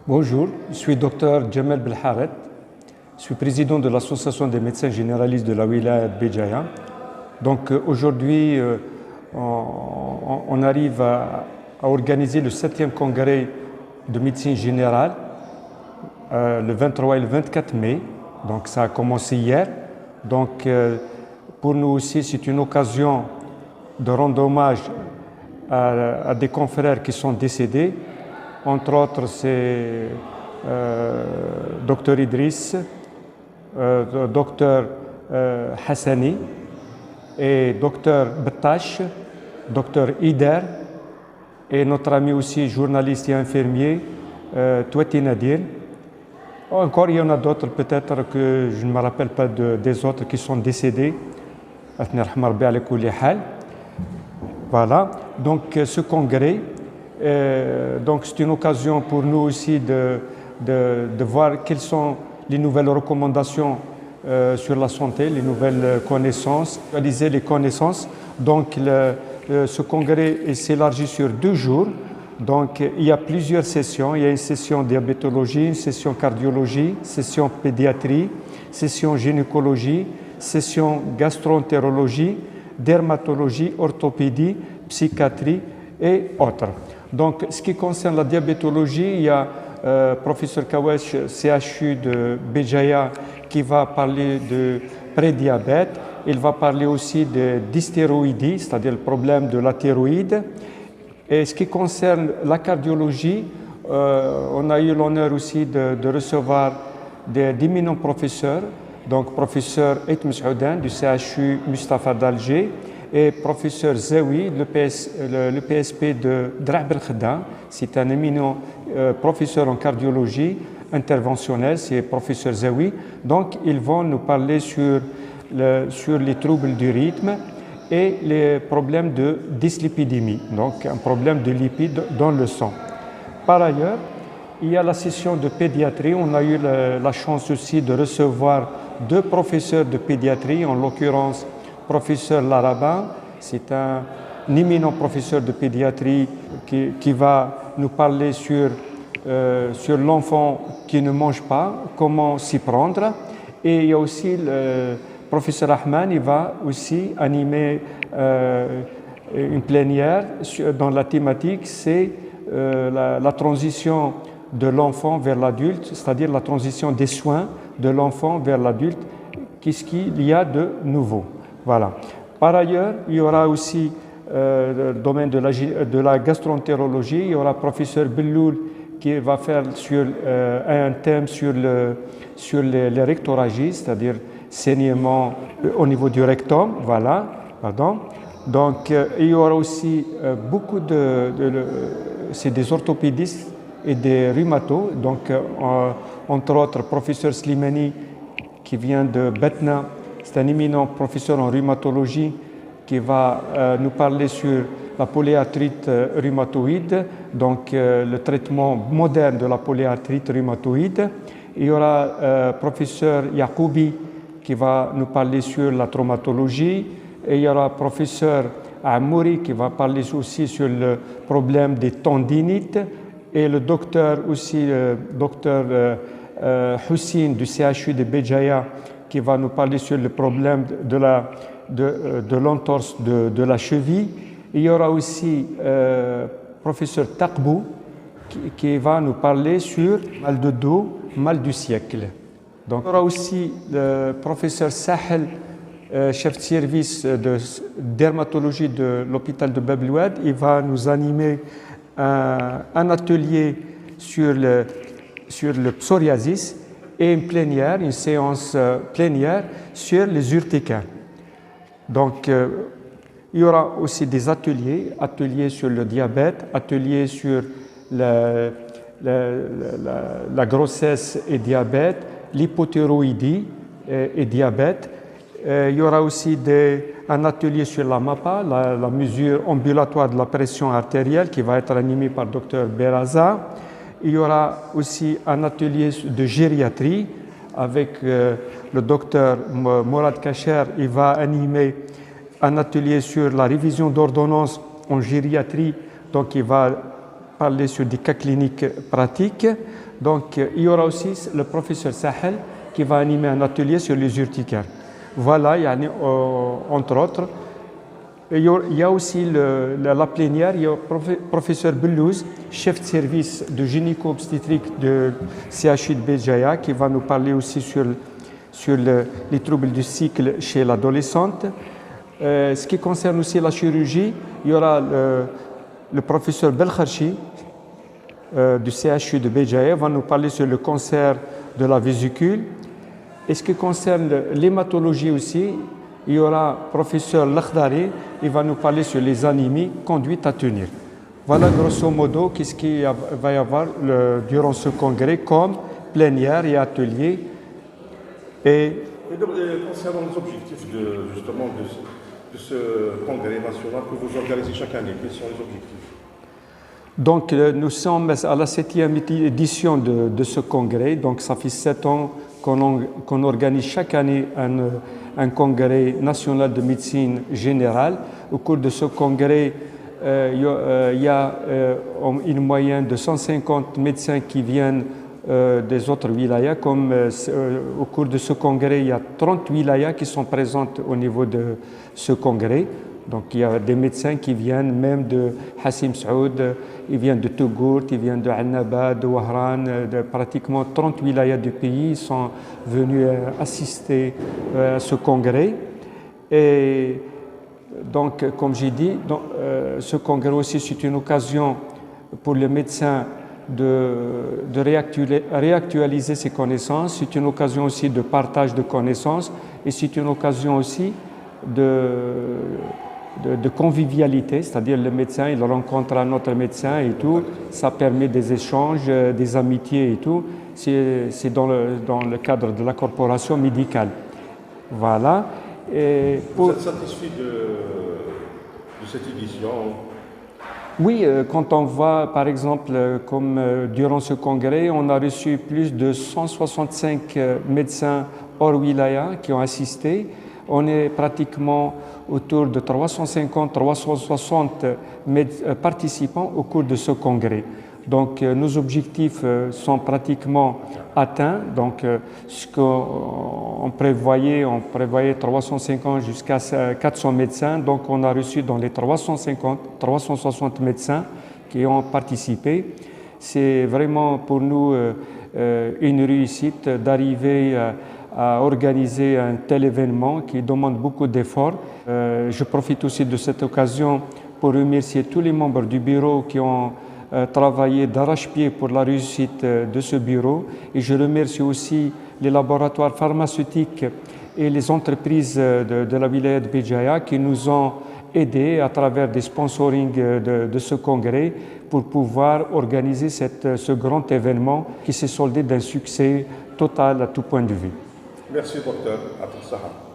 Bonjour, je suis docteur Djamel Belharet, je suis président de l'Association des médecins généralistes de la wilaya de Béjaïa. Donc aujourd'hui, on arrive à organiser le 7e congrès de médecine générale le 23 et le 24 mai. Donc ça a commencé hier. Donc pour nous aussi, c'est une occasion de rendre hommage à des confrères qui sont décédés. Entre autres, c'est Dr Idriss, Dr Hassani et Dr Bettache, Dr Ider et notre ami aussi journaliste et infirmier Touati Nadir. Encore, il y en a d'autres peut-être que je ne me rappelle pas des autres qui sont décédés. Voilà, donc ce congrès, donc c'est une occasion pour nous aussi de voir quelles sont les nouvelles recommandations sur la santé, les nouvelles connaissances, réaliser les connaissances. Donc ce congrès s'élargit sur 2 jours. Donc il y a plusieurs sessions. Il y a une session diabétologie, une session cardiologie, session pédiatrie, session gynécologie, session gastroentérologie, dermatologie, orthopédie, psychiatrie et autres. Donc, ce qui concerne la diabétologie, il y a professeur Kawesh, CHU de Béjaïa, qui va parler de prédiabète. Il va parler aussi de d'hystéroïdie, c'est-à-dire le problème de la thyroïde. Et ce qui concerne la cardiologie, on a eu l'honneur aussi de recevoir d'éminents professeurs, donc professeur Aït Meshoudan du CHU Mustapha d'Alger et professeur Zawi, le PSP de Drah Ben Khedda. C'est un éminent professeur en cardiologie interventionnelle, c'est professeur Zawi. Donc ils vont nous parler sur les troubles du rythme et les problèmes de dyslipidémie, donc un problème de lipides dans le sang. Par ailleurs, il y a la session de pédiatrie. On a eu la chance aussi de recevoir 2 professeurs de pédiatrie, en l'occurrence professeur Larabin, c'est un éminent professeur de pédiatrie qui va nous parler sur l'enfant qui ne mange pas, comment s'y prendre. Et il y a aussi le professeur Ahman, il va aussi animer une plénière dans la thématique, c'est la transition de l'enfant vers l'adulte, c'est-à-dire la transition des soins de l'enfant vers l'adulte, qu'est-ce qu'il y a de nouveau. Voilà. Par ailleurs, il y aura aussi le domaine de la gastroentérologie. Il y aura professeur Belloul qui va faire un thème sur les rectoragies, c'est-à-dire saignement au niveau du rectum. Voilà. Pardon. Donc, il y aura aussi beaucoup c'est des orthopédistes et des rhumatos. Donc, entre autres, professeur Slimani qui vient de Betna. C'est un éminent professeur en rhumatologie qui va nous parler sur la polyarthrite rhumatoïde, donc le traitement moderne de la polyarthrite rhumatoïde. Il y aura professeur Yacoubi qui va nous parler sur la traumatologie. Et il y aura professeur Amouri qui va parler aussi sur le problème des tendinites. Et le docteur aussi, docteur Houssine du CHU de Béjaïa, qui va nous parler sur le problème de l'entorse de la cheville. Il y aura aussi professeur Taqbou qui va nous parler sur mal de dos, mal du siècle. Donc, il y aura aussi le professeur Sahel, chef de service de dermatologie de l'hôpital de Bab el-Oued. Il va nous animer un atelier sur le psoriasis et une séance plénière sur les urticaires. Donc, il y aura aussi des ateliers sur le diabète, ateliers sur la grossesse et diabète, l'hypothyroïdie et diabète. Il y aura aussi un atelier sur la MAPA, la mesure ambulatoire de la pression artérielle, qui va être animé par le Dr Beraza. Il y aura aussi un atelier de gériatrie avec le docteur Mourad Kacher. Il va animer un atelier sur la révision d'ordonnance en gériatrie, donc il va parler sur des cas cliniques pratiques. Donc, il y aura aussi le professeur Sahel qui va animer un atelier sur les urticaires. Voilà, entre autres. Il y a aussi la plénière, il y a le professeur Bellouz, chef de service de gynéco-obstétrique de CHU de Béjaïa, qui va nous parler aussi sur les troubles du cycle chez l'adolescente. Ce qui concerne aussi la chirurgie, il y aura le professeur Belkharchi du CHU de Béjaïa, va nous parler sur le cancer de la vésicule. Et ce qui concerne l'hématologie aussi, il y aura le professeur Lakhdari, il va nous parler sur les anémies conduites à tenir. Voilà grosso modo qu'est-ce qu'il va y avoir durant ce congrès comme plénière et atelier. Et concernant les objectifs de ce congrès national que vous organisez chaque année, quels sont les objectifs? Donc nous sommes à la 7e édition de ce congrès, donc ça fait 7 ans qu'on organise chaque année un congrès national de médecine générale. Au cours de ce congrès, il y a une moyenne de 150 médecins qui viennent des autres wilayas. Comme au cours de ce congrès, il y a 30 wilayas qui sont présentes au niveau de ce congrès. Donc il y a des médecins qui viennent même de Hassim Saoud, ils viennent de Tougourt, ils viennent de Annaba, de Wahran, de pratiquement 30 wilayas du pays. Ils sont venus assister à ce congrès. Et donc, comme j'ai dit, ce congrès aussi, c'est une occasion pour les médecins de réactualiser ses connaissances. C'est une occasion aussi de partage de connaissances et c'est une occasion aussi de convivialité, c'est-à-dire le médecin, il rencontre un autre médecin et tout, ça permet des échanges, des amitiés et tout. C'est dans le cadre de la corporation médicale. Voilà. Et vous êtes satisfait de cette édition? Oui, quand on voit, par exemple, comme durant ce congrès, on a reçu plus de 165 médecins hors wilaya qui ont assisté. On est pratiquement autour de 350-360 participants au cours de ce congrès. Donc nos objectifs sont pratiquement atteints. Donc ce qu'on prévoyait, 350 jusqu'à 400 médecins. Donc on a reçu dans les 360 médecins qui ont participé. C'est vraiment pour nous une réussite d'arriver à organiser un tel événement qui demande beaucoup d'efforts. Je profite aussi de cette occasion pour remercier tous les membres du bureau qui ont travaillé d'arrache-pied pour la réussite de ce bureau. Et je remercie aussi les laboratoires pharmaceutiques et les entreprises de la wilaya de Béjaïa qui nous ont aidés à travers des sponsorings de ce congrès pour pouvoir organiser ce grand événement qui s'est soldé d'un succès total à tout point de vue. Merci, docteur Abdel Saham.